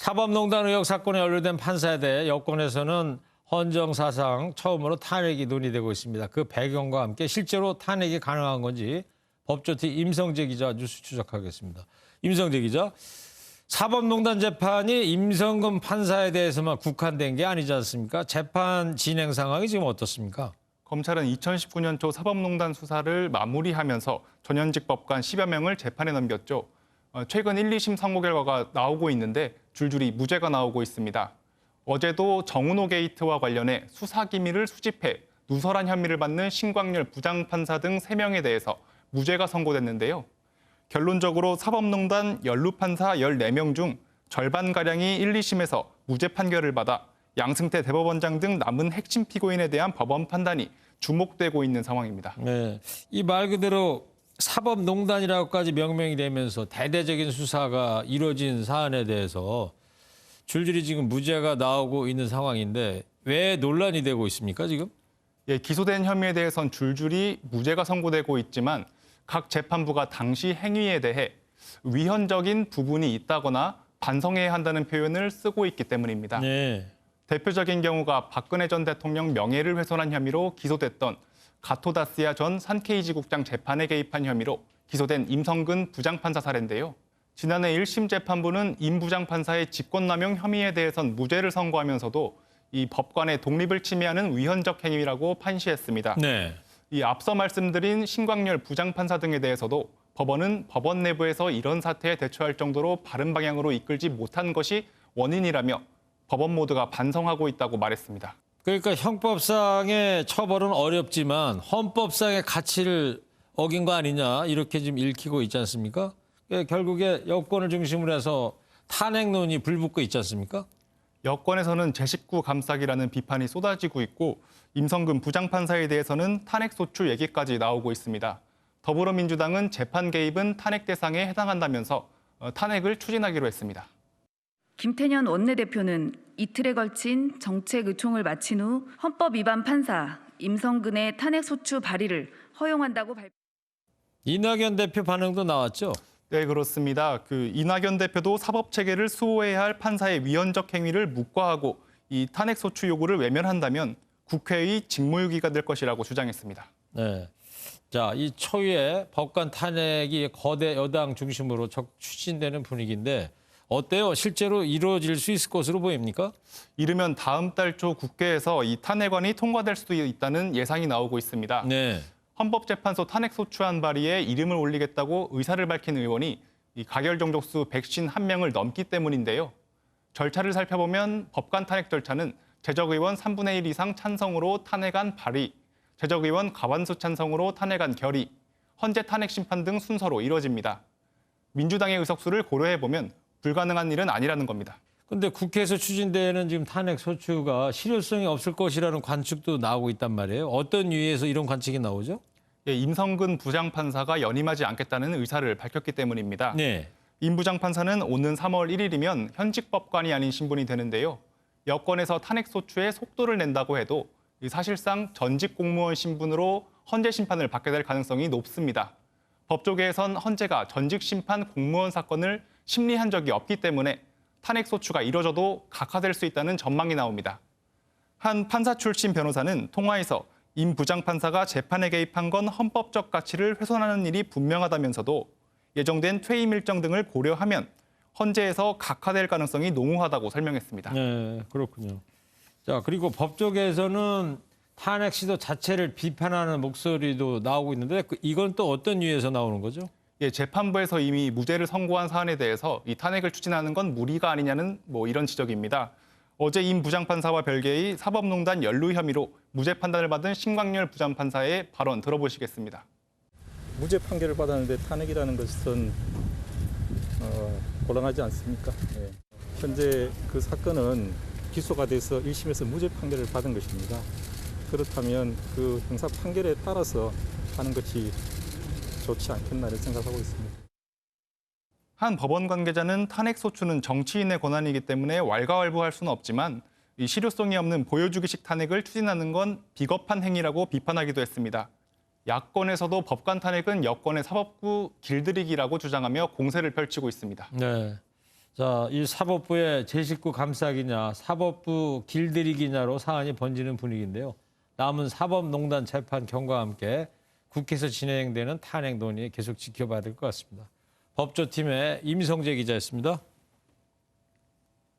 사법농단 의혹 사건에 연루된 판사에 대해 여권에서는 헌정 사상 처음으로 탄핵이 논의되고 있습니다. 그 배경과 함께 실제로 탄핵이 가능한 건지 법조티 임성재 기자 뉴스 추적하겠습니다. 임성재 기자, 사법농단 재판이 임성근 판사에 대해서만 국한된 게 아니지 않습니까? 재판 진행 상황이 지금 어떻습니까? 검찰은 2019년 초 사법농단 수사를 마무리하면서 전현직 법관 10여 명을 재판에 넘겼죠. 최근 1, 2심 선고 결과가 나오고 있는데 줄줄이 무죄가 나오고 있습니다. 어제도 정은호 게이트와 관련해 수사기밀을 수집해 누설한 혐의를 받는 신광열 부장판사 등 3명에 대해서 무죄가 선고됐는데요. 결론적으로 사법농단 연루판사 14명 중 절반가량이 1, 2심에서 무죄 판결을 받아 양승태 대법원장 등 남은 핵심 피고인에 대한 법원 판단이 주목되고 있는 상황입니다. 네, 이 말 그대로 사법농단이라고까지 명명이 되면서 대대적인 수사가 이루어진 사안에 대해서 줄줄이 지금 무죄가 나오고 있는 상황인데 왜 논란이 되고 있습니까, 지금? 예, 기소된 혐의에 대해선 줄줄이 무죄가 선고되고 있지만 각 재판부가 당시 행위에 대해 위헌적인 부분이 있다거나 반성해야 한다는 표현을 쓰고 있기 때문입니다. 네. 대표적인 경우가 박근혜 전 대통령 명예를 훼손한 혐의로 기소됐던 가토다스야 전 산케이지국장 재판에 개입한 혐의로 기소된 임성근 부장판사 사례인데요. 지난해 1심 재판부는 임 부장판사의 직권남용 혐의에 대해선 무죄를 선고하면서도 이 법관의 독립을 침해하는 위헌적 행위라고 판시했습니다. 네. 이 앞서 말씀드린 신광열 부장판사 등에 대해서도 법원은 법원 내부에서 이런 사태에 대처할 정도로 바른 방향으로 이끌지 못한 것이 원인이라며 법원 모두가 반성하고 있다고 말했습니다. 그러니까 형법상의 처벌은 어렵지만 헌법상의 가치를 어긴 거 아니냐 이렇게 지금 읽히고 있지 않습니까? 결국에 여권을 중심으로 해서 탄핵론이 불붙고 있지 않습니까? 여권에서는 제 식구 감싸기라는 비판이 쏟아지고 있고 임성근 부장판사에 대해서는 탄핵소추 얘기까지 나오고 있습니다. 더불어민주당은 재판 개입은 탄핵 대상에 해당한다면서 탄핵을 추진하기로 했습니다. 김태년 원내대표는 이틀에 걸친 정책 의총을 마친 후 헌법 위반 판사 임성근의 탄핵소추 발의를 허용한다고 발표. 이낙연 대표 반응도 나왔죠? 네, 그렇습니다. 이낙연 대표도 사법체계를 수호해야 할 판사의 위헌적 행위를 묵과하고 이 탄핵소추 요구를 외면한다면 국회의 직무유기가 될 것이라고 주장했습니다. 네. 자, 이 초유의 법관 탄핵이 거대 여당 중심으로 추진되는 분위기인데 어때요? 실제로 이루어질 수 있을 것으로 보입니까? 이르면 다음 달 초 국회에서 이 탄핵안이 통과될 수도 있다는 예상이 나오고 있습니다. 네. 헌법재판소 탄핵소추안 발의에 이름을 올리겠다고 의사를 밝힌 의원이 이 가결 정족수 151명을 넘기 때문인데요. 절차를 살펴보면 법관 탄핵 절차는 재적의원 3분의 1 이상 찬성으로 탄핵안 발의, 재적의원 과반수 찬성으로 탄핵안 결의, 헌재 탄핵 심판 등 순서로 이뤄집니다. 민주당의 의석수를 고려해보면 불가능한 일은 아니라는 겁니다. 그런데 국회에서 추진되는 지금 탄핵 소추가 실효성이 없을 것이라는 관측도 나오고 있단 말이에요. 어떤 이유에서 이런 관측이 나오죠? 예, 임성근 부장판사가 연임하지 않겠다는 의사를 밝혔기 때문입니다. 네. 임 부장판사는 오는 3월 1일이면 현직 법관이 아닌 신분이 되는데요. 여권에서 탄핵 소추에 속도를 낸다고 해도 사실상 전직 공무원 신분으로 헌재 심판을 받게 될 가능성이 높습니다. 법조계에선 헌재가 전직 심판 공무원 사건을 심리한 적이 없기 때문에 탄핵 소추가 이뤄져도 각하될 수 있다는 전망이 나옵니다. 한 판사 출신 변호사는 통화에서 임 부장판사가 재판에 개입한 건 헌법적 가치를 훼손하는 일이 분명하다면서도 예정된 퇴임 일정 등을 고려하면 헌재에서 각하될 가능성이 농후하다고 설명했습니다. 네, 그렇군요. 자, 그리고 법조계에서는 탄핵 시도 자체를 비판하는 목소리도 나오고 있는데 이건 또 어떤 이유에서 나오는 거죠? 예, 재판부에서 이미 무죄를 선고한 사안에 대해서 이 탄핵을 추진하는 건 무리가 아니냐는 이런 지적입니다. 어제 임 부장판사와 별개의 사법농단 연루 혐의로 무죄 판단을 받은 신광열 부장판사의 발언 들어보시겠습니다. 무죄 판결을 받았는데 탄핵이라는 것은 곤란하지 않습니까? 예. 현재 그 사건은 기소가 돼서 1심에서 무죄 판결을 받은 것입니다. 그렇다면 그 형사 판결에 따라서 하는 것이 좋지 않겠나를 생각하고 있습니다. 한 법원 관계자는 탄핵 소추는 정치인의 권한이기 때문에 왈가왈부할 수는 없지만 이 실효성이 없는 보여주기식 탄핵을 추진하는 건 비겁한 행위라고 비판하기도 했습니다. 야권에서도 법관 탄핵은 여권의 사법부 길들이기라고 주장하며 공세를 펼치고 있습니다. 네. 자, 이 사법부의 제19 감싸기냐, 사법부 길들이기냐로 사안이 번지는 분위기인데요. 남은 사법농단 재판 경과와 함께 국회에서 진행되는 탄핵 논의 계속 지켜봐야 될 것 같습니다. 법조팀의 임성재 기자였습니다.